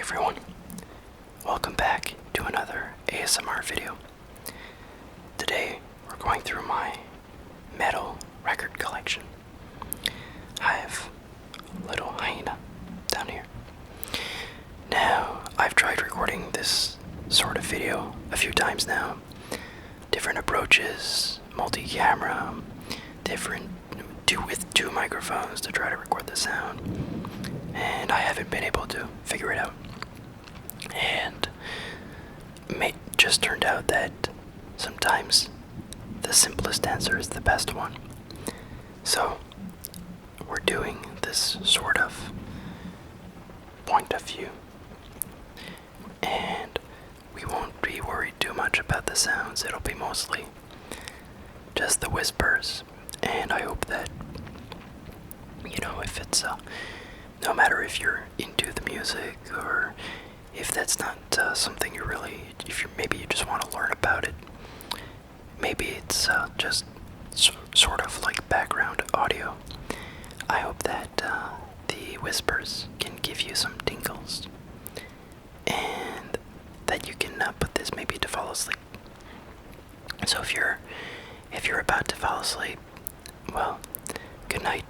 everyone, welcome back to another ASMR video. Today we're going through my metal record collection. I have a little hyena down here. Now, I've tried recording this sort of video a few times now. Different approaches, multi-camera, with two microphones to try to record the sound. And I haven't been able to figure it out. And it just turned out that sometimes the simplest answer is the best one. So, we're doing this sort of point of view. And we won't be worried too much about the sounds. It'll be mostly just the whispers. And I hope that, if it's, no matter if you're into the music or if that's not something you really, maybe you just want to learn about it. Maybe it's just sort of like background audio. I hope that the whispers can give you some tingles and that you can put this maybe to fall asleep. So if you're about to fall asleep, well, good night.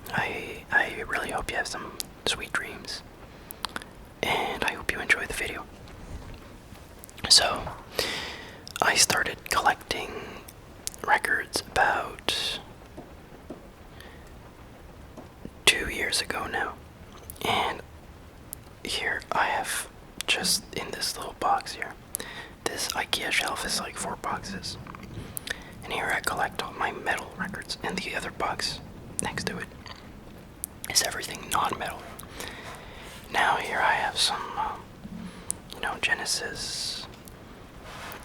I really hope you have some sweet dreams, and I hope you enjoy the video. So, I started collecting records about 2 years ago now, and here I have, just in this little box here, this IKEA shelf is like 4 boxes, and here I collect all my metal records, and the other box next to it is everything non-metal. Now here I have some, Genesis.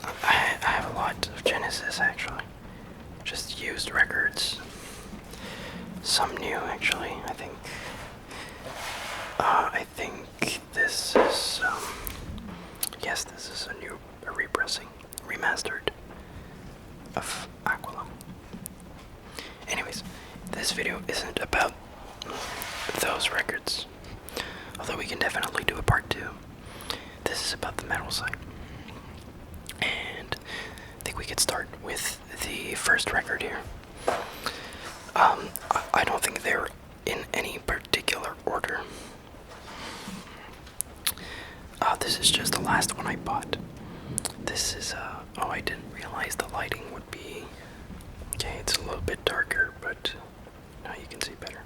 I have a lot of Genesis actually, just used records. Some new actually. I think this is yes, this is a repressing, remastered of Aquila. Anyways, this video isn't about those records, although we can definitely do a part 2. This is about the metal side, and I think we could start with the first record here. I don't think they're in any particular order. This is just the last one I bought. This is I didn't realize the lighting would be okay. It's a little bit darker, but now you can see better.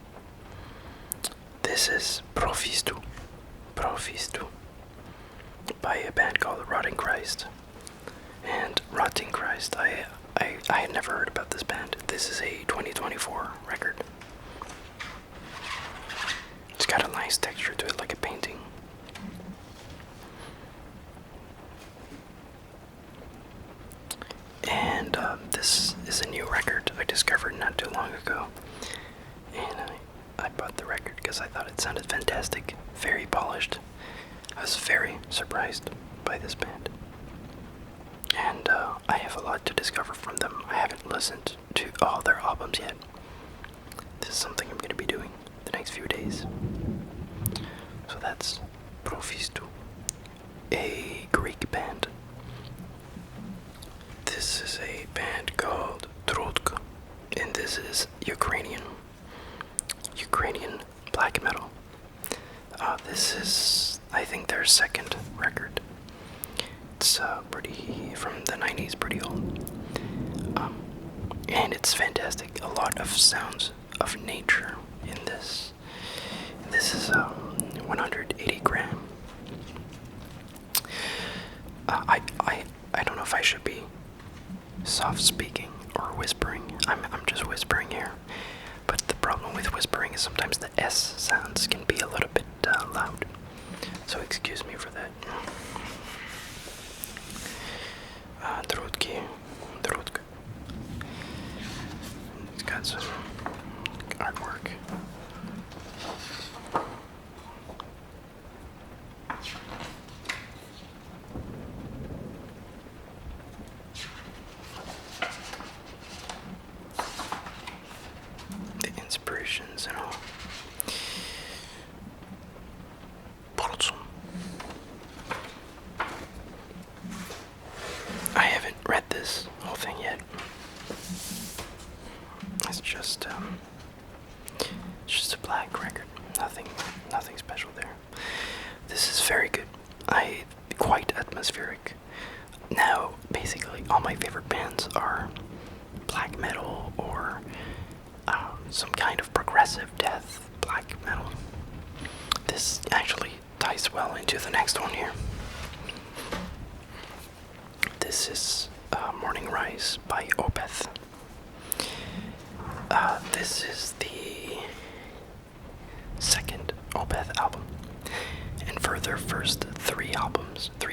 This is Profistu by a band called Rotting Christ. And Rotting Christ, I had never heard about this band. This is a 2024 record. It's got a nice texture to it, like a painting. And this is a new record I discovered not too long ago. And I bought the record because I thought it sounded fantastic, very polished. I was very surprised by this band. And I have a lot to discover from them. I haven't listened to all their albums yet. This is something I'm going to be doing the next few days. So that's Profistu, a Greek band. This is a band called Trutk, and this is Ukrainian black metal. This is, I think, their second record. It's pretty, from the 90s, pretty old. And it's fantastic. A lot of sounds of nature in this. This is 180 gram. I don't know if I should be soft speaking or whispering. I'm just whispering here. But the problem with whispering is sometimes the S sounds can be a little bit loud. So excuse me for that. Trutk. It's got some artwork. The inspirations and all. very good. Quite atmospheric. Now, basically, all my favorite bands are black metal or some kind of progressive death black metal. This actually ties well into the next one here. This is Morning Rise by Opeth. This is the second Opeth album. And for their first three,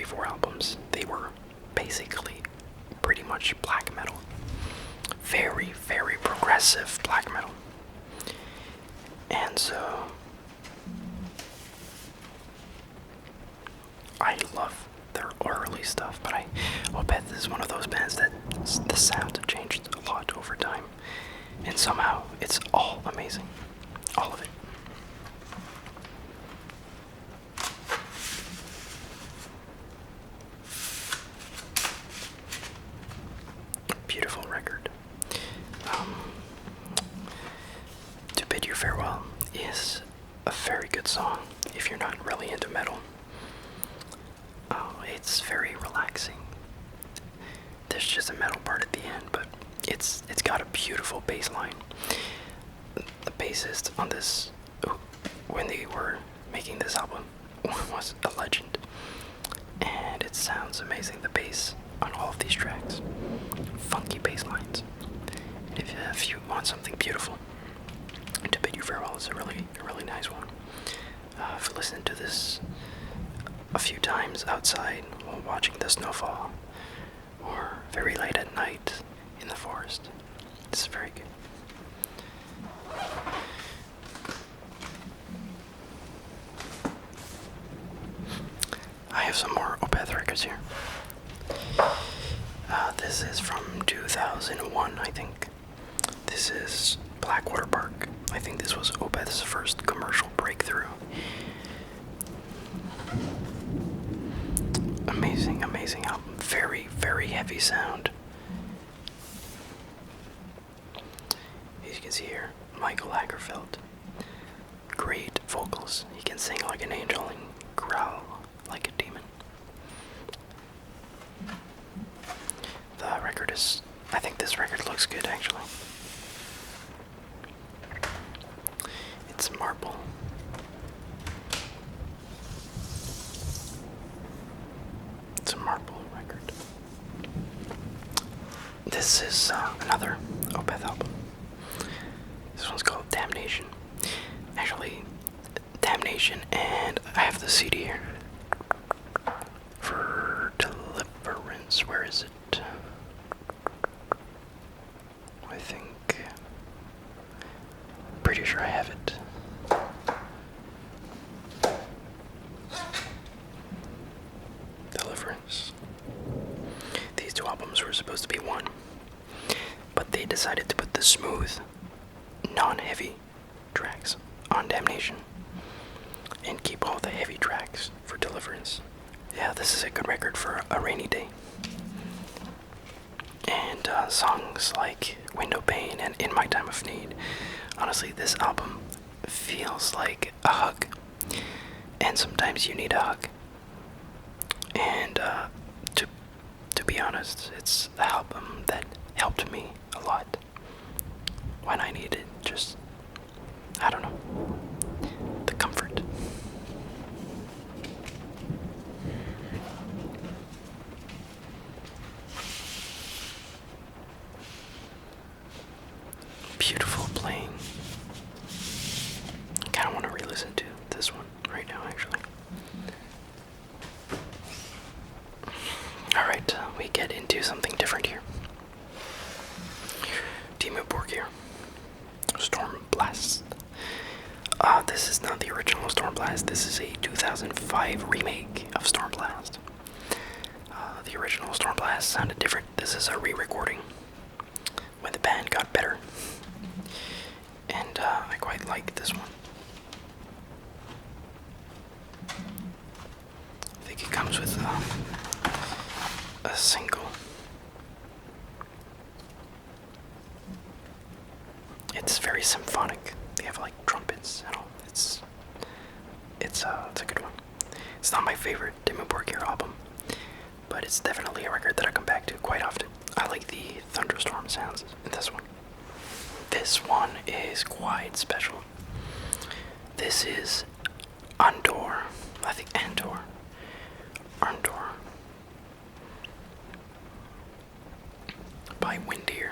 four albums, they were basically pretty much black metal. Very, very progressive black metal. And so I love their early stuff, but Opeth is one of those bands that the sound changed a lot over time. And somehow it's all amazing. All of it. Beautiful record. To Bid You Farewell is a very good song if you're not really into metal. It's very relaxing. There's just a metal part at the end, but it's got a beautiful bass line. The bassist on this, when they were making this album, was a legend. And it sounds amazing, the bass on all of these tracks. Funky bass lines. And if you want something beautiful, To Bid You Farewell is a really nice one. I've listened to this a few times outside while watching the snowfall, or very late at night in the forest. It's very good. I have some more Opeth records here. This is from 2001, I think. This is Blackwater Park. I think this was Opeth's first commercial breakthrough. Amazing album. Very, very heavy sound. As you can see here, Michael Lagerfeld. Great vocals. He can sing like an angel and growl like a demon. The record is... I think this record looks good, actually. It's marble. It's a marble record. This is another Opeth album. This one's called Damnation. Actually, Damnation, and I have the CD here. For Deliverance, where is it? I think... pretty sure I have it. Deliverance. These two albums were supposed to be one, but they decided to put the smooth, non-heavy tracks on Damnation and keep all the heavy tracks for Deliverance. Yeah, this is a good record for a rainy day. And songs like Window Pane and In My Time of Need. Honestly, this album feels like a hug. And sometimes you need a hug. And to be honest, it's the album that helped me a lot when I needed just, I don't know, the comfort. Beautiful playing. I kind of want to re-listen to this one right now, actually. Alright, we get into something different here. Dimmu Borgir. Storm Blast. This is not the original Storm Blast. This is a 2005 remake of Storm Blast. The original Storm Blast sounded different. This is a re-recording when the band got better. And I quite like this one. I think it comes with a single. It's very symphonic. They have like trumpets and all. It's a good one. It's not my favorite Dimmu Borgir album, but it's definitely a record that I come back to quite often. I like the thunderstorm sounds in this one. This one is quite special. This is Andor. I think Andor. By Windir.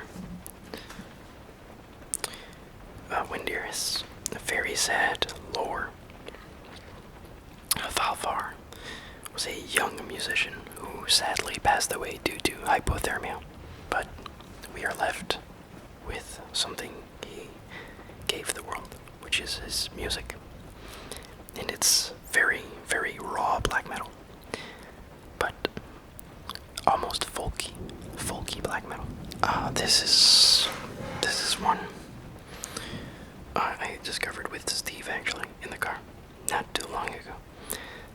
Windir is a very sad lore. Valvar was a young musician who sadly passed away due to hypothermia, but we are left with something he gave the world, which is his music. And it's very, very raw black metal, but almost folky black metal. This is one I discovered with Steve actually in the car not too long ago.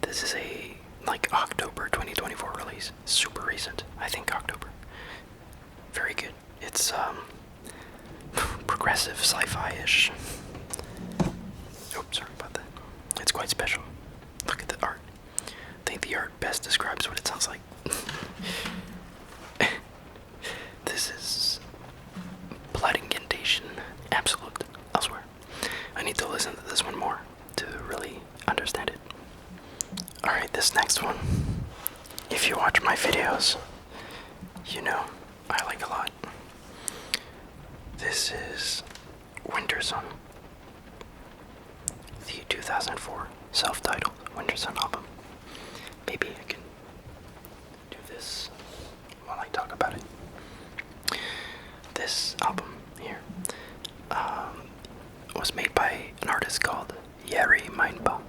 This is a October 2024 release, super recent. I think October. Very good. It's progressive sci-fi-ish. Oops, sorry about that. It's quite special. Look at the art. I think the art best describes what it sounds like. This is blood incantation, absolute. Elsewhere. I need to listen to this one more to really understand it. Alright, this next one. If you watch my videos, you know I like a lot. This is Wintersun, the 2004 self-titled Wintersun album. Maybe I can do this while I talk about it. This album here was made by an artist called Jari Mainba.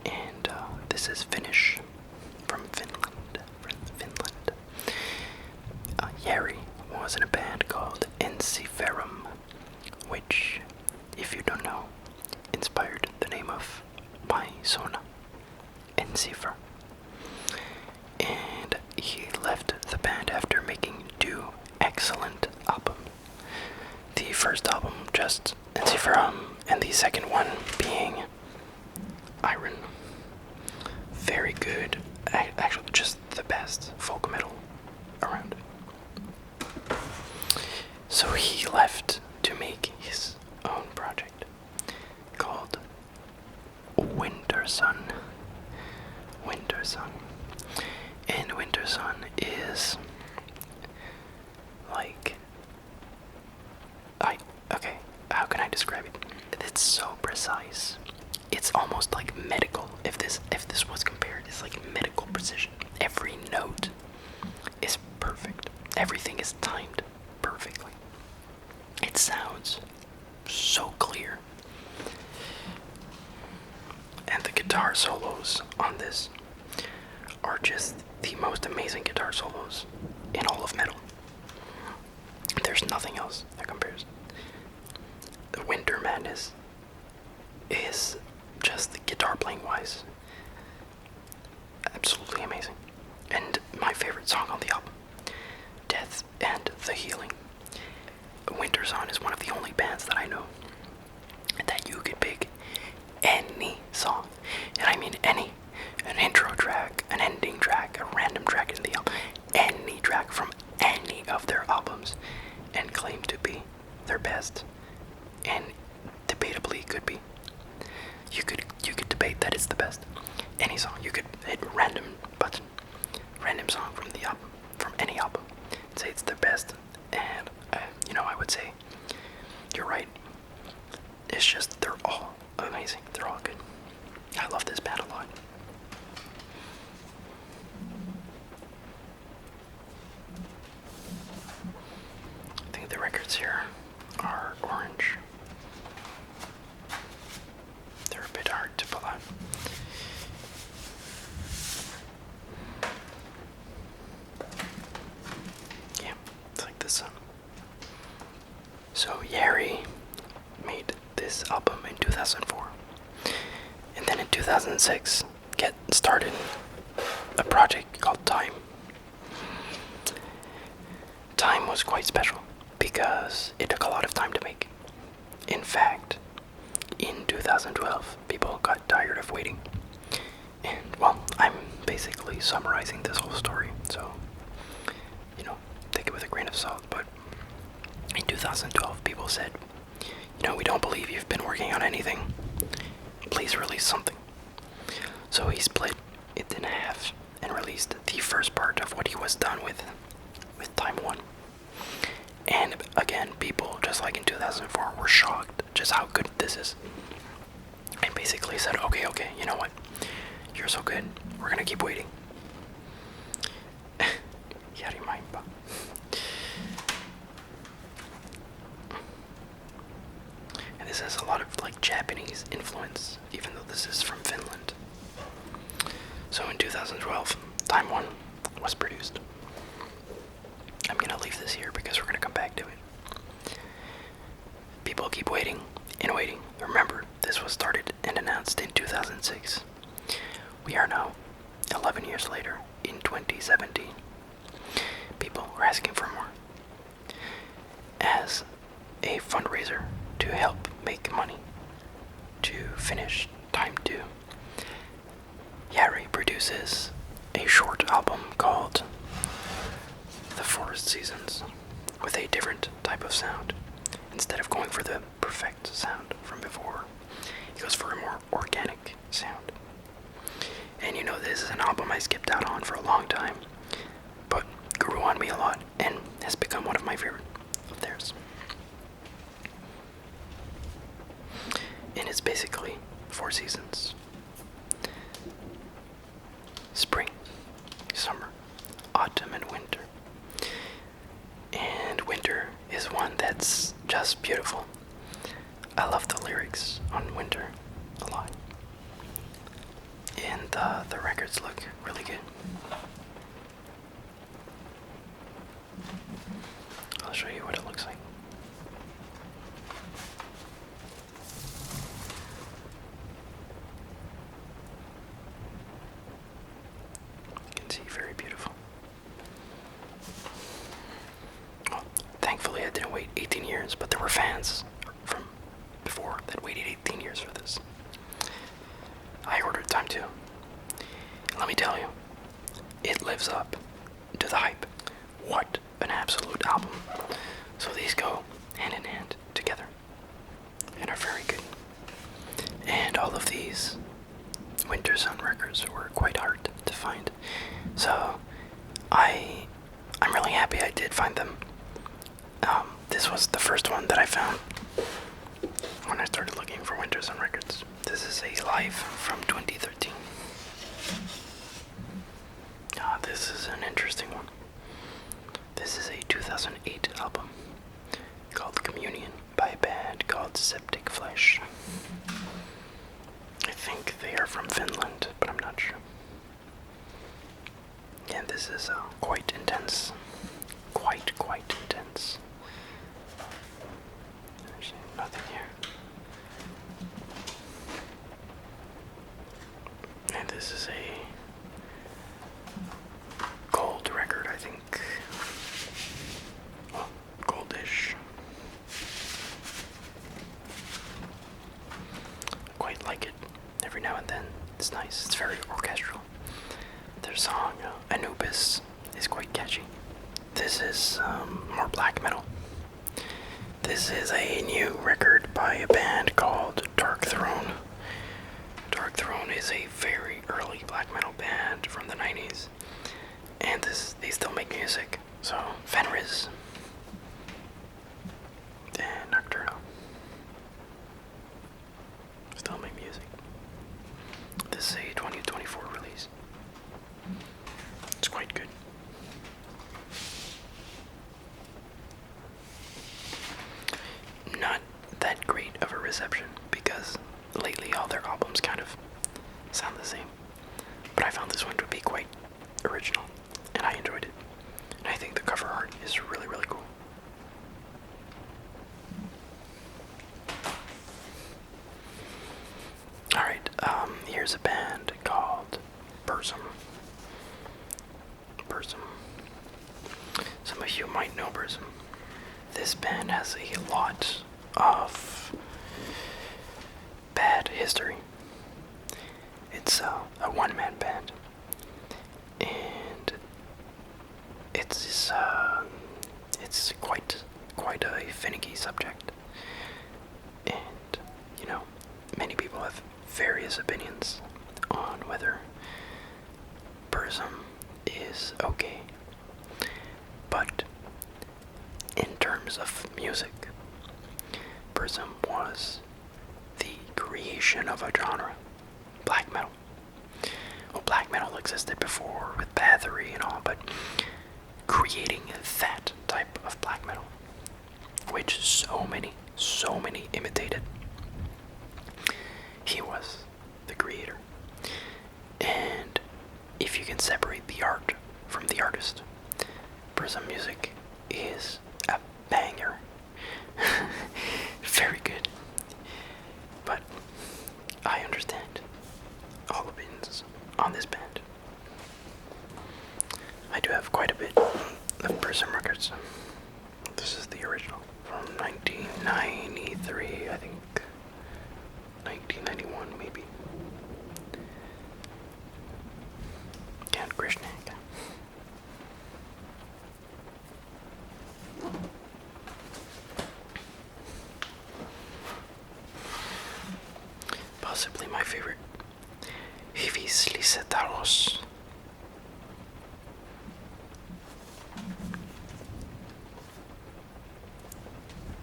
And this is Finnish, from Finland. Jari was in a band called Ensiferum, which, if you don't know, inspired the name of my sauna, Ensifer. And he left the band after making 2 excellent albums. The first album, just Ensiferum, and the second one being Iron. Very good, actually just the best folk metal around. So he left to make his own project called Wintersun. And Wintersun is okay, how can I describe it? It's so precise. It's almost like medical. If this was compared, it's like medical precision. Every note is perfect. Everything is timed perfectly. It sounds so clear. And the guitar solos on this are just the most amazing guitar solos in all of metal. There's nothing else that compares. The Winter Madness is just the guitar playing wise absolutely amazing. And my favorite song on the album, Death and the Healing. Wintersun is one of the only bands that I know that you could pick any song, and I mean any, an intro track, an ending track, a random track in the album, any track from any of their albums, and claim to be their best, and debatably could be. You could debate that it's the best. Any song, you could hit random button, random song from the album, from any album, and say it's their best, and I would say you're right. It's just they're all amazing. They're all good. I love this band a lot. I think the records here are orange. They're a bit hard to pull out. Yeah, it's like this. So Jari made this album in 2004, and then in 2006 started a project called Time. Time was quite special because it took a lot of time to make. In fact, in 2006 2012, people got tired of waiting. And, well, I'm basically summarizing this whole story, so, take it with a grain of salt. But in 2012, people said, we don't believe you've been working on anything. Please release something. So he split it in half and released the first part of what he was done with Time 1. And again, people, just like in 2004, were shocked just how good this is. And basically said, okay, you know what? You're so good, we're gonna keep waiting. Yarimaimba. And this has a lot of Japanese influence, even though this is from Finland. So in 2012, Time 1 was produced. I'm gonna leave this here because we're gonna come back to it. People keep waiting and waiting. Remember, this was started and announced in 2006. We are now 11 years later in 2017. People are asking for more. As a fundraiser to help make money to finish Time 2, Yari produces a short album called The Forest Seasons with a different type of sound. Instead of going for the perfect sound from before, he goes for a more organic sound. And this is an album I skipped out on for a long time, but grew on me a lot and has become one of my favorite of theirs. And it's basically 4 seasons: spring, summer, autumn, and winter. And winter is one that's just beautiful. I love the lyrics on Winter a lot. And the records look really good. I'll show you what it looks like. You can see, very beautiful. Well, thankfully I didn't wait 18 years, but there were fans from before that waited 18 years for this. I ordered Time 2. And let me tell you, it lives up to the hype. What an absolute album. So these go hand in hand together and are very good. And all of these Winter Sun records were quite hard to find. So I'm really happy I did find them. This was the first one that I found when I started looking for Winter Sun records. This is a live from 2013. This is an interesting one. This is a 2008 album called Communion by a band called Septic Flesh. I think they are from Finland, but I'm not sure. And this is quite intense. Quite intense. There's nothing here. And this is a gold record, I think. Well, goldish. I quite like it. Every now and then, it's nice. It's very orchestral. Their song, Anubis, is quite catchy. This is more black metal. This is a new record by a band called Dark Throne. Dark Throne is a very early black metal band from the 90s. And they still make music. So, Fenris and Nocturnal still make music. This is a 2024 release. It's quite good. Not that great of a reception because lately all their albums kind of sound the same. But I found this one to be quite original and I enjoyed it. And I think the cover art is really, really cool. Alright, here's a band called Burzum. Some of you might know Burzum. This band has a lot of bad history. It's a one-man band, and it's quite a finicky subject, and many people have various opinions on whether Burzum is okay. But in terms of music, Burzum was the creation of a genre, black metal. Well, black metal existed before with Bathory and all, but creating that type of black metal, which so many imitated, he was the creator. And if you can separate the art from the artist, Burzum music is a banger. Very good. But I understand all opinions on this band. I do have quite a bit of Burzum records. This is the original from 1993, I think. 1991, maybe. Jan Krishnak. Possibly my favorite. Hivis Lisetaros.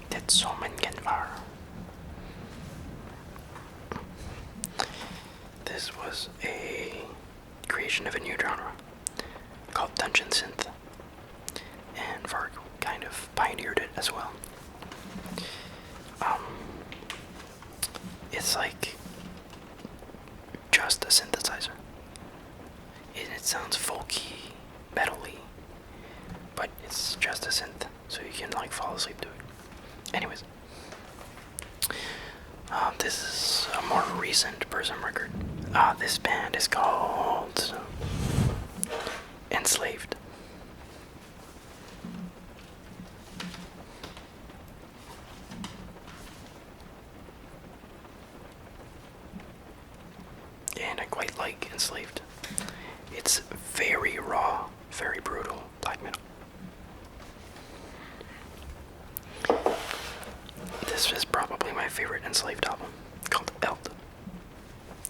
Tetsomen Genvar. This was a creation of a new genre called Dungeon Synth, and Varg kind of pioneered it as well. It's like just a synthesizer. It sounds folky, metally, but it's just a synth, so you can like fall asleep to it. Anyways, this is a more recent Burzum record. This band is called Enslaved. And I quite like Enslaved. It's very raw, very brutal black metal. This is probably my favorite Enslaved album, called Eld.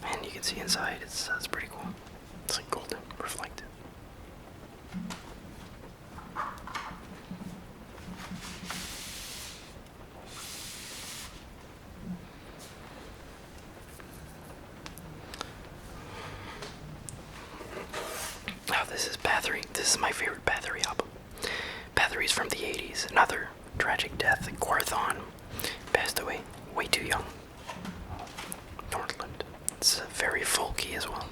And you can see inside, it's pretty cool. It's like golden, reflective. Oh, this is Bathory. This is my favorite Bathory album. Bathory's from the 80s. Another tragic death. Quorthon passed away way too young. Northland. It's very folky as well.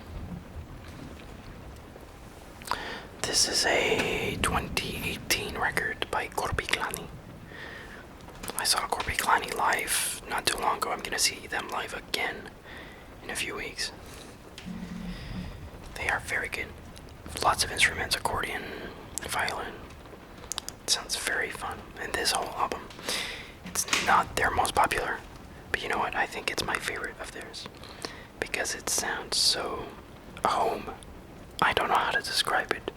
This is a 2018 record by Korpiklani. I saw Korpiklani live not too long ago. I'm gonna see them live again in a few weeks. They are very good. Lots of instruments, accordion, violin. It sounds very fun. And this whole album, it's not their most popular, but you know what? I think it's my favorite of theirs because it sounds so home. I don't know how to describe it,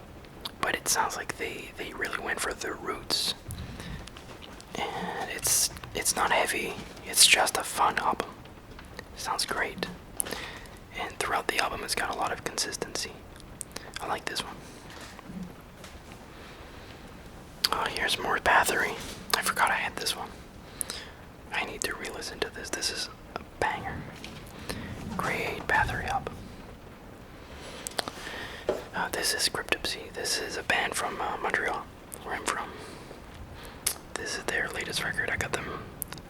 but it sounds like they really went for the roots. And it's not heavy. It's just a fun album. It sounds great. And throughout the album, it's got a lot of consistency. I like this one. Oh, here's more Bathory. I forgot I had this one. I need to re-listen to this. This is a banger. Great Bathory album. This is Cryptopsy. This is a band from Montreal, where I'm from. This is their latest record. I got them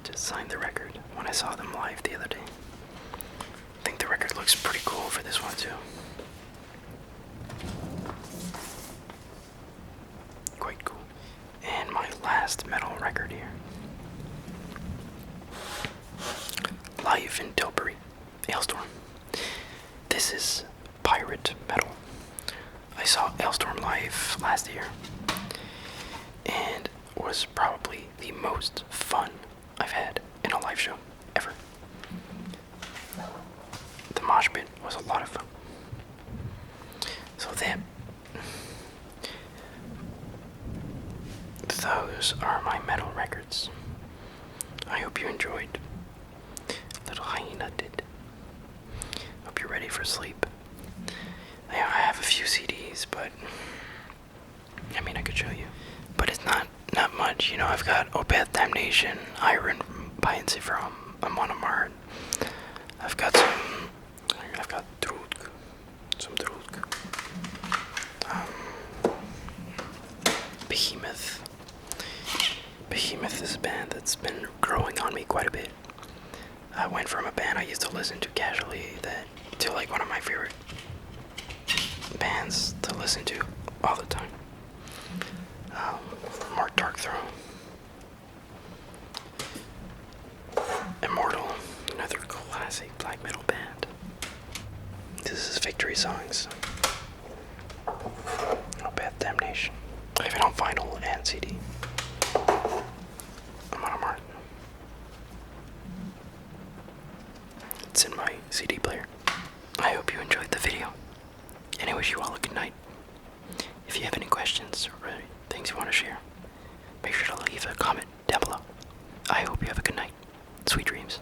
to sign the record when I saw them live the other day. I think the record looks pretty cool for this one too. Quite cool. And my last metal record here. Live in Tilbury, Alestorm. This is pirate metal. I saw Alestorm live last year, and was probably the most fun I've had in a live show ever. mosh pit was a lot of fun. So those are my metal records. I hope you enjoyed. Little Hyena did. Hope you're ready for sleep. I have a few CDs, but I mean I could show you. But it's not much, you know. I've got Opeth Damnation, Iron by Ensiferum, Amon Amarth. I've got Drudk, some Drudk. Behemoth. Behemoth is a band that's been growing on me quite a bit. I went from a band I used to listen to casually to like one of my favorite bands to listen to all the time. More Darkthrone. Immortal, another classic black metal band. This is Victory Songs. Opeth Damnation. I have it on vinyl and CD. Amon Amarth. It's in my CD player. I hope you enjoyed the video, and I wish you all a good night. If you have any questions or things you want to share, make sure to leave a comment down below. I hope you have a good night. Sweet dreams.